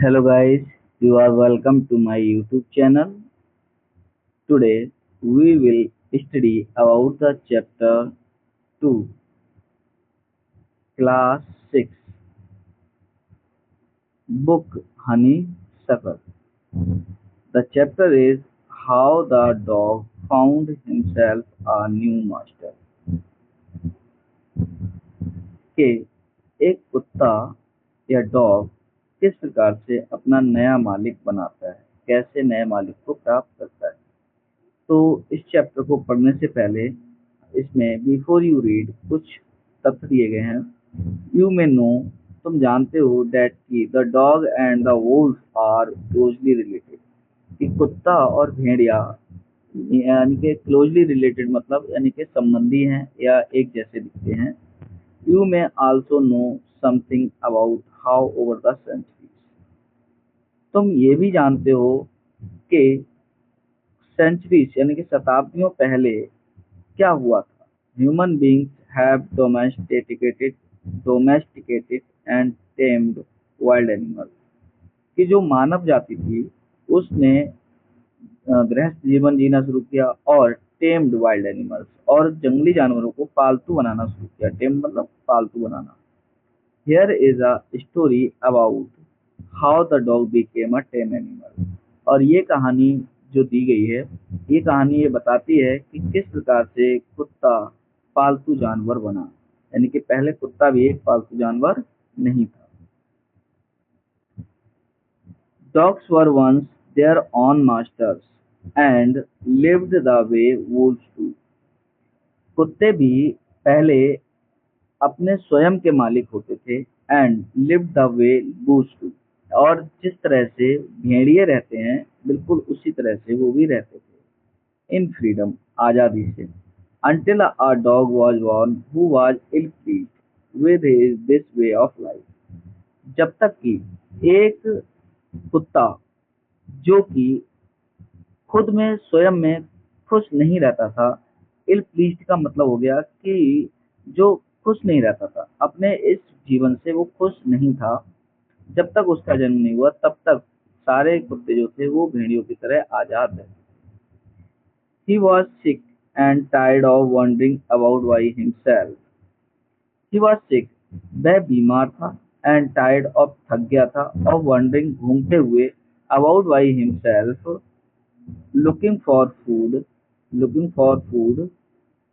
Hello guys, you are welcome to my YouTube channel. Today we will study about the chapter 2, class 6, book Honeysuckle. The chapter is how the dog found himself a new master. कि एक कुत्ता या dog किस प्रकार से अपना नया मालिक बनाता है, कैसे नए मालिक को प्राप्त करता है। तो इस चैप्टर को पढ़ने से पहले इसमें बिफोर यू रीड कुछ तथ्य दिए गए हैं। यू मे नो, तुम जानते हो दैट की the dog and the wolf are closely related, कि कुत्ता और भेड़िया यानी कि क्लोजली रिलेटेड मतलब यानी कि संबंधी हैं या एक जैसे दिखते हैं। You may also know something about how over the centuries, तुम ये भी जानते हो कि सेंचुरीज यानी कि शताब्दियों पहले क्या हुआ था। Human beings have domesticated and tamed wild animals, कि जो मानव जाति थी उसने गृहस्थ जीवन जीना शुरू किया और टेम्ड वाइल्ड एनिमल्स और जंगली जानवरों को पालतू बनाना शुरू किया। टेम्ड मतलब पालतू बनाना। Here is a story about how the dog became a tame animal, और ये कहानी जो दी गई है, ये कहानी ये बताती है कि किस प्रकार से कुत्ता पालतू जानवर बना, यानी कि पहले कुत्ता भी एक पालतू जानवर नहीं था। Dogs were once their own masters and lived the way wolves do. कुत्ते भी पहले अपने स्वयं के मालिक होते थे and lived the way Wolves do, और जिस तरह से भेड़िए रहते हैं बिल्कुल उसी तरह से वो भी रहते थे। इन फ्रीडम, आज़ादी से। Until a dog was born who was ill pleased with this way of life, जब तक कि एक कुत्ता जो कि खुद में स्वयं में खुश नहीं रहता था। इल प्लीज्ड का मतलब हो गया कि जो खुश नहीं रहता था अपने इस जीवन से, वो खुश नहीं था। जब तक उसका जन्म नहीं हुआ तब तक सारे कुत्ते जो थे वो भेड़ियों की तरह आजाद रहते। He was sick and tired of wandering about by himself. He was sick, वह बीमार था, and tired of थक गया था, of wandering घूमते हुए, about by himself, looking for food,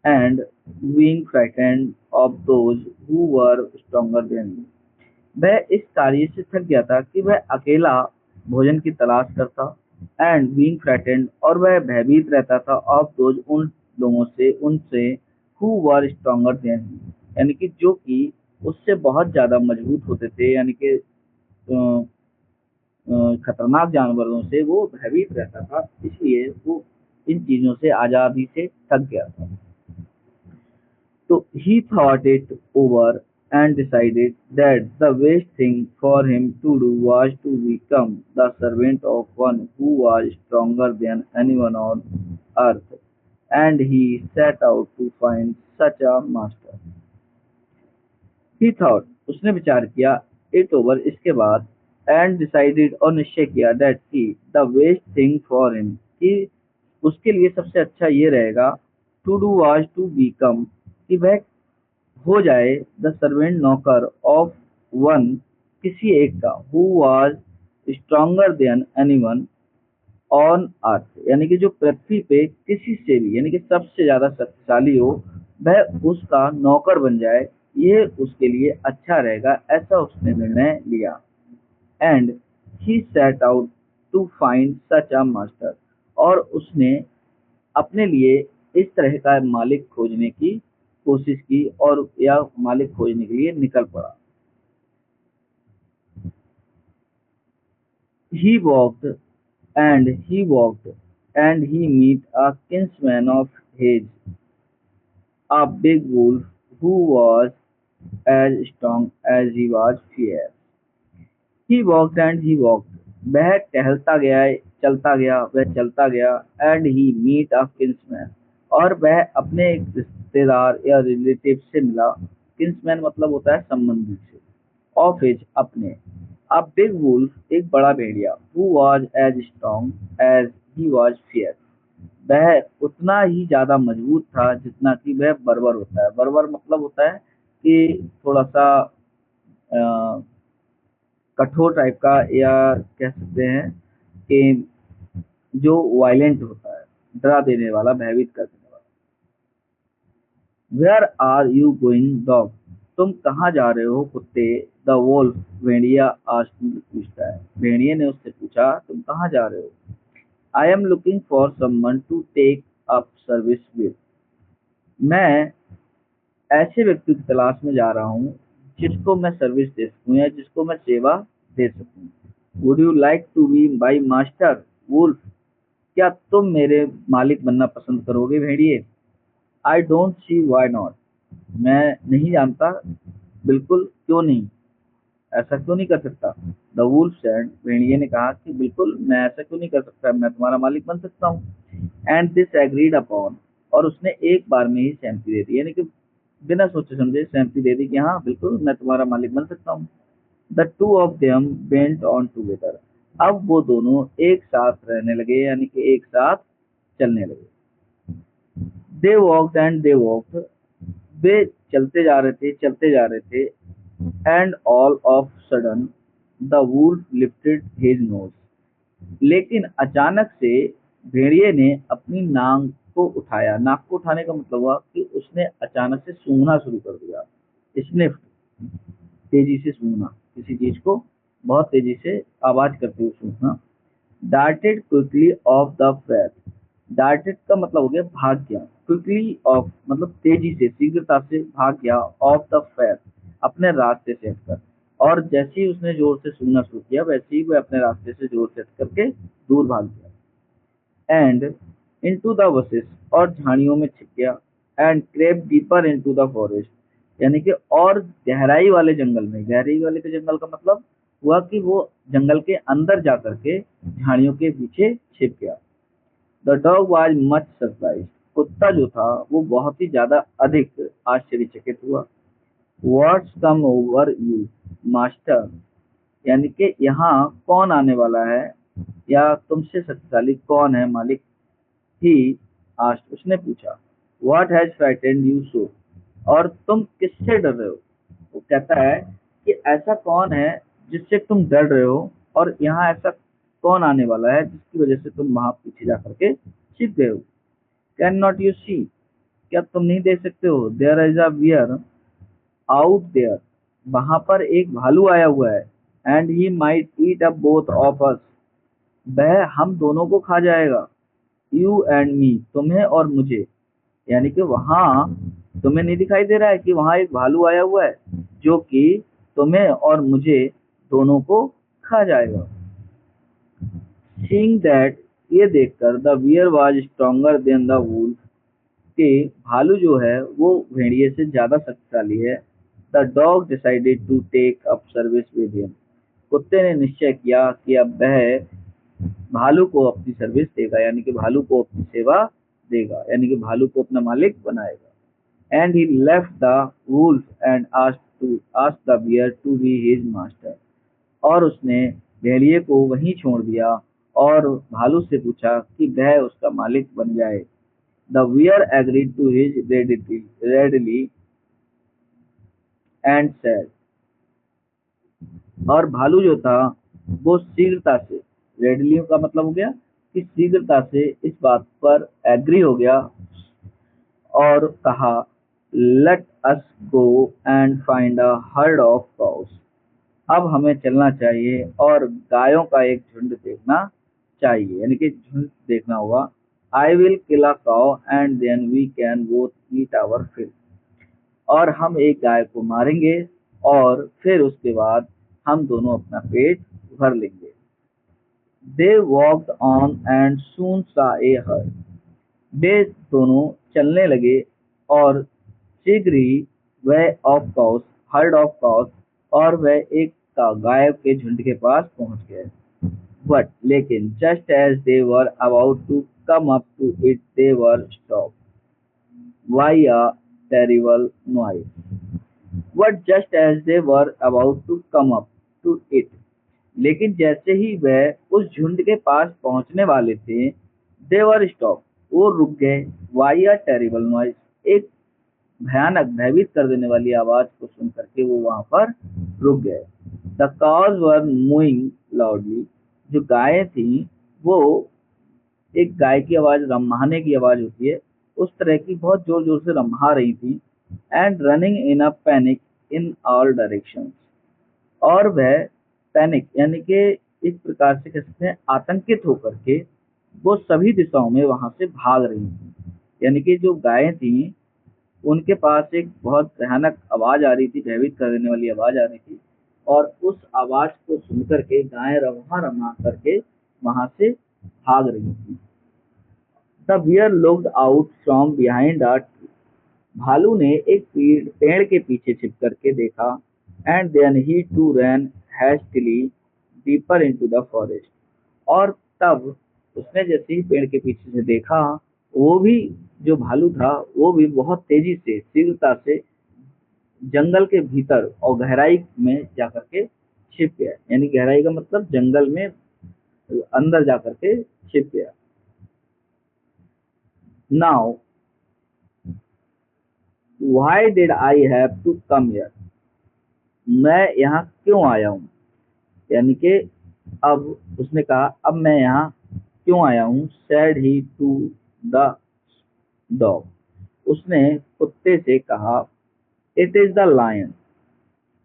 and being frightened of those who were stronger than him. वह इस कार्य से थक गया था कि वह अकेला भोजन की तलाश करता, एंड बीइंग फ्राइटेंड और वह भयभीत रहता था, ऑफ दोज उन लोगों से, उनसे, who were stronger than him, यानी कि जो कि उससे बहुत ज्यादा मजबूत होते थे, यानी कि खतरनाक जानवरों से वो भयभीत रहता था, इसलिए वो इन चीजों से आजादी से थक गया था। तो he thought it over and decided that the best thing for him to do was to become the servant of one who was stronger than anyone on earth, and he set out to find such a master. He thought, उसने विचार किया, it over इसके बाद, and decided और निश्चय किया that he the best thing for him, कि उसके लिए सबसे अच्छा ये रहेगा, to do was to become, कि वह हो जाए, द सर्वेंट नौकर, ऑफ वन किसी एक का, who was stronger than anyone on earth, यानी कि जो पृथ्वी पे किसी से भी यानी कि सबसे ज्यादा शक्तिशाली हो, वह उसका नौकर बन जाए, ये उसके लिए अच्छा रहेगा, ऐसा उसने निर्णय लिया। And he set out to find such a master, और उसने अपने लिए इस तरह का मालिक खोजने की कोशिश की और या मालिक खोजने के लिए निकल पड़ा। He walked and he met a kinsman of his, a big wolf who was as strong as he was fierce. He walked and he walked, वह टहलता गया, चलता गया, वह चलता गया, and he meet a kinsman, और वह अपने एक रिश्तेदार या रिलेटिव से मिला। किन्समैन मतलब होता है संबंधी से, ऑफ हिज अपने, अ बिग वुल्फ, एक बड़ा भेड़िया, who was as strong as he was fear, वह उतना ही ज्यादा मजबूत था जितना कि वह बर्बर होता है। बर्बर मतलब होता है कि थोड़ा सा कठोर टाइप का, या कह सकते हैं कि जो वायलेंट होता है, डरा देने वाला, भयभीत कर देने वाला। Where are you going dog, तुम कहाँ जा रहे हो कुत्ते? द वोल्फ, भेड़िया आस्क्ड, पूछता है, भेड़िए ने उससे पूछा, तुम कहाँ जा रहे हो? I am looking for someone to take up service with, मैं ऐसे व्यक्ति की तलाश में जा रहा हूँ जिसको मैं सर्विस दे सकूँ या जिसको मैं सेवा दे सकूँ। Would you like to be my master wolf, क्या तुम मेरे मालिक बनना पसंद करोगे भेड़िए? I don't see why not, मैं नहीं जानता, बिल्कुल क्यों नहीं, ऐसा क्यों नहीं कर सकता। द वुल्फ सेड, भेड़िए ने कहा कि बिल्कुल मैं ऐसा क्यों नहीं कर सकता, मैं तुम्हारा मालिक बन सकता हूँ। एंड दिस एग्रीड अपॉन, और उसने एक बार में ही सहमति दे दी, यानी कि बिना सोचे समझे सहमति दे दी कि हाँ बिल्कुल मैं तुम्हारा मालिक बन सकता हूँ। The two of them went on together, अब वो दोनों एक साथ रहने लगे, यानी कि एक साथ चलने लगे। They walked and they walked, वे चलते जा रहे थे, चलते जा रहे थे। And all of sudden the wolf lifted his nose, लेकिन अचानक से भेड़िए ने अपनी नाक को उठाया। नाक को उठाने का मतलब हुआ कि उसने अचानक से सूंघना शुरू कर दिया। स्निफ, तेजी से सूंघना, किसी चीज को बहुत तेजी से आवाज करते हुए सूंघना। Darted quickly of the path, darted का मतलब हो गया भाग गया, क्विकली ऑफ मतलब तेजी से, शीघ्रता से भाग गया, ऑफ द पैथ अपने रास्ते से हटकर। और जैसे ही उसने जोर से सूंघना शुरू किया वैसे ही वह अपने रास्ते से जोर से हट करके दूर भाग गया। एंड इनटू द बसेस, और झाड़ियों में छिप गया। And crepe deeper into the forest, यानी कि और गहराई वाले जंगल में, गहराई वाले के जंगल का मतलब हुआ कि वो जंगल के अंदर जा करके झाड़ियों के पीछे छिप गया। The dog was much surprise, कुत्ता जो था वो बहुत ही ज्यादा अधिक आश्चर्यचकित हुआ। What's come over you master, यानी कि यहाँ कौन आने वाला है, या तुमसे शक्तिशाली कौन है मालिक? ही आस्क्ड, उसने पूछा। What has frightened you so, और तुम किससे डर रहे हो? वो कहता है कि ऐसा कौन है जिससे तुम डर रहे हो, और यहाँ ऐसा कौन आने वाला है जिसकी वजह से तुम वहां पीछे जा करके छिप गए हो? कैन नॉट यू सी, क्या तुम नहीं देख सकते हो? There is a bear out there, वहां पर एक भालू आया हुआ है। And he might eat up both of us, वह हम दोनों को खा जाएगा। यू एंड मी, तुम्हें और मुझे, यानी कि वहां तुम्हें नहीं दिखाई दे रहा है कि वहां एक भालू आया हुआ है जो कि तुम्हें और मुझे दोनों को खा जाएगा। सीइंग दैट, ये देखकर, the bear was stronger than the wolf, कि भालू जो है वो भेड़िए से ज्यादा शक्तिशाली है। The dog decided to take up service with him, कुत्ते ने निश्चय किया कि अब वह भालू को अपनी सर्विस देगा, यानी कि भालू को अपनी सेवा देगा, यानी कि भालू को अपना मालिक बनाएगा। And he left the wolf and asked the bear to be his master, और उसने भेड़िए को वहीं छोड़ दिया और भालू से पूछा कि वह उसका मालिक बन जाए। The bear agreed to his readily and said, और भालू जो था वो शीघ्रता से, रेडली का मतलब हो गया कि शीघ्रता से, इस बात पर एग्री हो गया और कहा, let us go and find a herd of cows, अब हमें चलना चाहिए और गायों का एक झुंड देखना चाहिए, यानी कि झुंड देखना होगा। I will kill a cow and then we can both eat our fill, और हम एक गाय को मारेंगे और फिर उसके बाद हम दोनों अपना पेट भर लेंगे। दे वॉक्ड ऑन एंड सून सा ए हर्ड, वे दोनों चलने लगे और शीघ्र ही वह of cows, heard of cows, और वह एक गाय के झुंड के पास पहुंच गए। बट लेकिन just as they were about to come up to it they were stop by a terrible noise. But just as they were about to come up to it, लेकिन जैसे ही वह उस झुंड के पास पहुंचने वाले थे, दे वर स्टॉप, वो रुक गए। वाई अ टेरिबल नॉइस, एक भयानक भयभीत कर देने वाली आवाज को सुन करके वो वहां पर रुक गए। द काउज वर मूइंग लाउडली, जो गायें थी वो, एक गाय की आवाज रम्हाने की आवाज होती है उस तरह की, बहुत जोर जोर से रम्हा रही थी। And running in a panic in all direction, और वह पैनिक यानी कि एक प्रकार से कह सकते हैं आतंकित होकर के वो सभी दिशाओं में वहां से भाग रही थी। यानी कि जो गायें थी उनके पास एक बहुत भयानक आवाज आ रही थी, भयभीत कर देने वाली आवाज आ रही थी, और उस आवाज को सुनकर के गायें रम्हा रम्हा करके वहां से भाग रही थी। The bear looked out from behind a tree, भालू ने एक पेड़ के पीछे छिप करके देखा। And then he too ran hastily deeper into the forest, और तब उसने जैसे ही पेड़ के पीछे से देखा, वो भी, जो भालू था वो भी बहुत तेजी से, शीघ्रता से जंगल के भीतर और गहराई में जाकर के छिप गया। यानी गहराई का मतलब जंगल में अंदर जाकर के छिप गया। Now why did I have to come here, मैं यहाँ क्यों आया हूँ। यानी कि अब उसने कहा, अब मैं यहाँ क्यों आया हूँ। Said he to the dog, उसने कुत्ते से कहा। इट इज द लायन,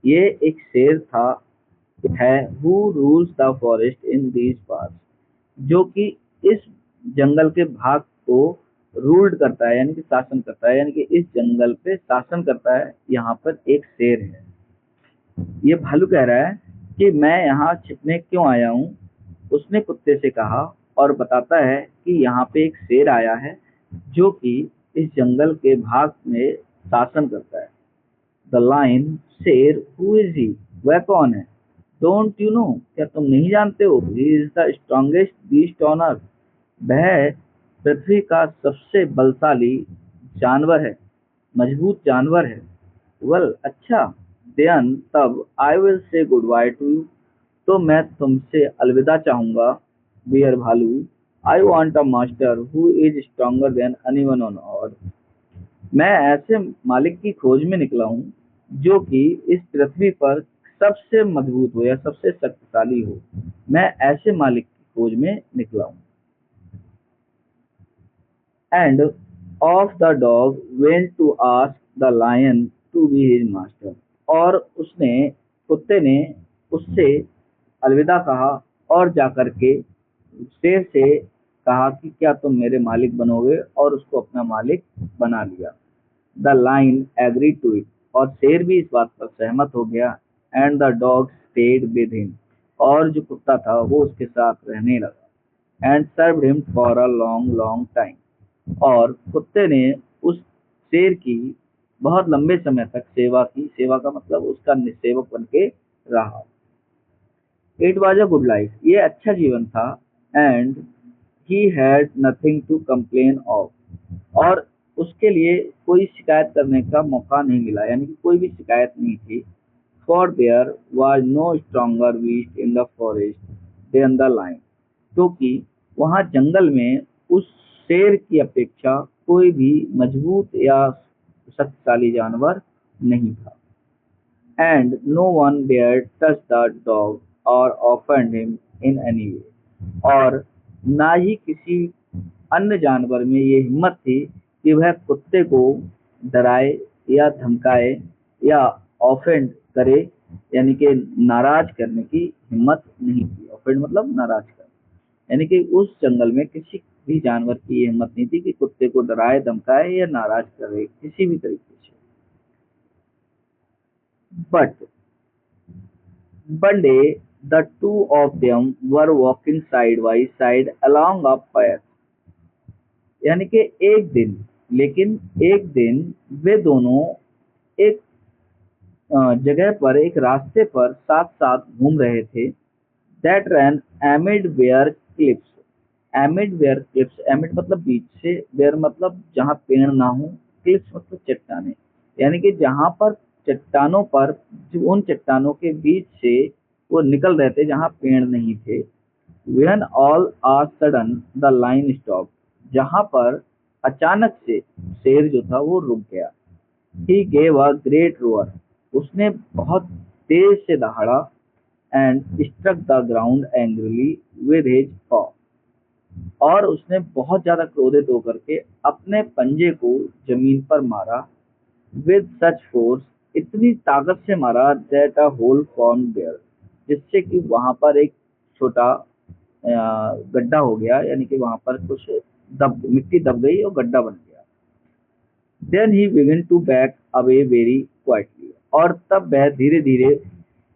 ये एक शेर था, है, who rules the forest in these parts, जो कि इस जंगल के भाग को रूल्ड करता है, यानी कि शासन करता है, यानी कि इस जंगल पे शासन करता है। यहाँ पर एक शेर है। ये भालू कह रहा है कि मैं यहाँ छिपने क्यों आया हूँ। उसने कुत्ते से कहा और बताता है कि यहाँ पे एक शेर आया है जो कि इस जंगल के भाग में शासन करता है। द लाइन, शेर, हु इज ही, वह कौन है। डोंट यू नो, क्या तुम नहीं जानते हो। He is the strongest beast on earth, वह पृथ्वी का सबसे बलशाली जानवर है, मजबूत जानवर है। वेल, अच्छा, देन तब आई will say goodbye to you, तो मैं तुमसे अलविदा चाहूंगा। बियर भालू, I want a master who is stronger than anyone on earth, मैं ऐसे मालिक की खोज में निकला हूँ जो कि इस पृथ्वी पर सबसे मजबूत हो या सबसे शक्तिशाली हो। मैं ऐसे मालिक की खोज में निकला हूँ। And off the dog went to ask the lion to be his master, और उसने, कुत्ते ने उससे अलविदा कहा और जाकर के शेर से कहा कि क्या तुम मेरे मालिक बनोगे, और उसको अपना मालिक बना लिया। The lion agree to it, और शेर भी इस बात पर सहमत हो गया। And the dog stayed with him, और जो कुत्ता था वो उसके साथ रहने लगा। And served him for a long long time, और कुत्ते ने उस शेर की बहुत लंबे समय तक सेवा की। सेवा का मतलब उसका सेवक बन के रहा। It was a good life, ये अच्छा जीवन था। And he had nothing to complain of, और उसके लिए कोई शिकायत करने का मौका नहीं मिला, यानी कि कोई भी शिकायत नहीं थी। For there was no stronger beast in the forest than the lion, क्योंकि वहाँ जंगल में उस शेर की अपेक्षा कोई भी मजबूत या शक्तिशाली जानवर नहीं था। And no one dare touch the dog or offend him in any way, और ना ही किसी अन्य जानवर में ये हिम्मत थी कि वह कुत्ते को डराए या धमकाए या ऑफेंड करे, यानी कि नाराज करने की हिम्मत नहीं थी। ऑफेंड मतलब नाराज करना, यानी कि उस जंगल में किसी भी जानवर की ये हिम्मत नहीं थी कि कुत्ते को डराए, धमकाए या नाराज करे किसी भी तरीके से। But one day the two of them were walking side by side along a path, यानी कि एक दिन, लेकिन एक दिन वे दोनों एक जगह पर, एक रास्ते पर साथ साथ घूम रहे थे। That ran amid where clips, amid where clips, amid मतलब बीच से, वेयर मतलब जहाँ पेड़ ना हो, क्लिप्स मतलब चट्टाने, यानी कि जहाँ पर चट्टानों पर, उन चट्टानों के बीच से वो निकल रहे थे जहाँ पेड़ नहीं थे। When all a sudden the lion stopped, जहाँ पर अचानक से शेर जो था वो रुक गया। He gave a great roar, उसने बहुत तेज से दहाड़ा and struck the ground angrily with his paw, और उसने बहुत ज्यादा क्रोधित होकर के अपने पंजे को जमीन पर मारा। विद सच फोर्स, इतनी ताकत से मारा that a hole form there, जिससे कि वहां पर एक छोटा गड्ढा हो गया, यानी कि वहां पर कुछ मिट्टी दब गई और गड्ढा बन गया। Then he began to back away very quietly, और तब वह धीरे धीरे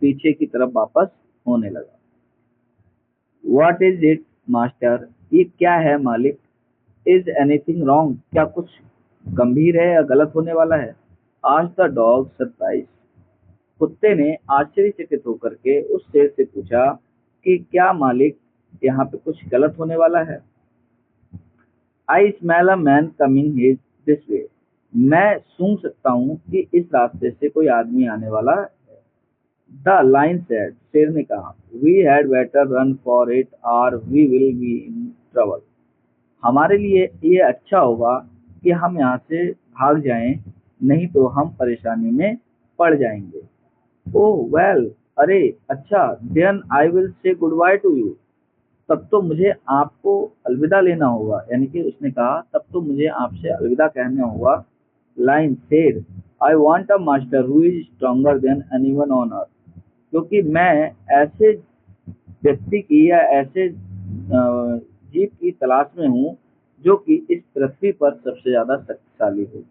पीछे की तरफ वापस होने लगा। व्हाट इज इट मास्टर, ये क्या है मालिक। इज एनीथिंग रॉन्ग, क्या कुछ गंभीर है या गलत होने वाला है। आज द डॉग सरप्राइज, कुत्ते ने आश्चर्यचकित होकर के उस शेर से पूछा कि क्या मालिक यहाँ पे कुछ गलत होने वाला है। I smell a man coming his this way, मैं सूंघ सकता हूँ कि इस रास्ते से कोई आदमी आने वाला है। द लाइन सेड, शेर ने कहा, we had better run for it or we will be in trouble, हमारे लिए ये अच्छा होगा कि हम यहाँ से भाग जाएं, नहीं तो हम परेशानी में पड़ जाएंगे। ओह वेल, अरे अच्छा, then I will say goodbye to you, तब तो मुझे आपको अलविदा लेना होगा, यानी कि उसने कहा तब तो मुझे आपसे अलविदा कहना होगा। लाइन शेर, I want a master who is stronger than anyone on earth, क्योंकि मैं ऐसे व्यक्ति की या ऐसे जीव की तलाश में हूँ जो कि इस पृथ्वी पर सबसे ज्यादा शक्तिशाली हो।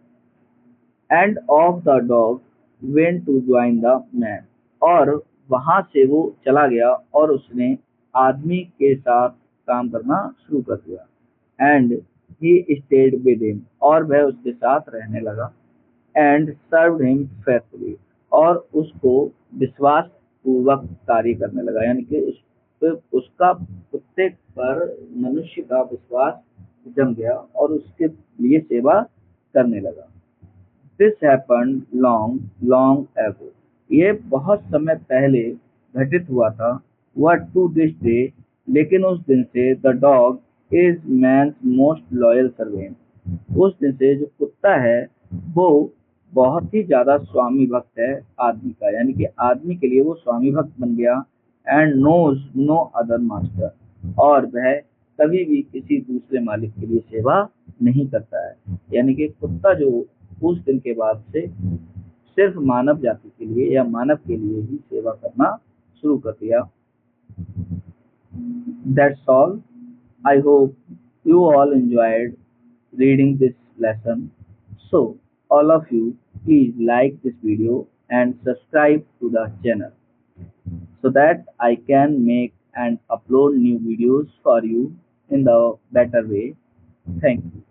And off the dog went to join the man, और वहां से वो चला गया और उसने आदमी के साथ काम करना शुरू कर दिया। And he stayed with him, और वह उसके साथ रहने लगा। एंड सर्व्ड हिम फेथफुली, और उसको विश्वास पूर्वक कार्य करने लगा, यानी कि उसका कुत्ते पर मनुष्य का विश्वास जम गया और उसके लिए सेवा करने लगा। This happened long long ago, ये बहुत समय पहले घटित हुआ था। वट टू दिस डे, लेकिन उस दिन से the dog is man's most loyal servant, उस दिन से जो कुत्ता है वो बहुत ही ज्यादा स्वामी भक्त है आदमी का, यानी कि आदमी के लिए वो स्वामी भक्त बन गया। And knows no other master, और वह कभी भी किसी दूसरे मालिक के लिए सेवा नहीं करता है, यानी कि कुत्ता जो उस दिन के बाद से सिर्फ मानव जाति के लिए या मानव के लिए ही सेवा करना शुरू कर दिया। That's all. I hope you all enjoyed reading this lesson. So, all of you, please like this video and subscribe to the channel so that I can make and upload new videos for you in the better way. Thank you.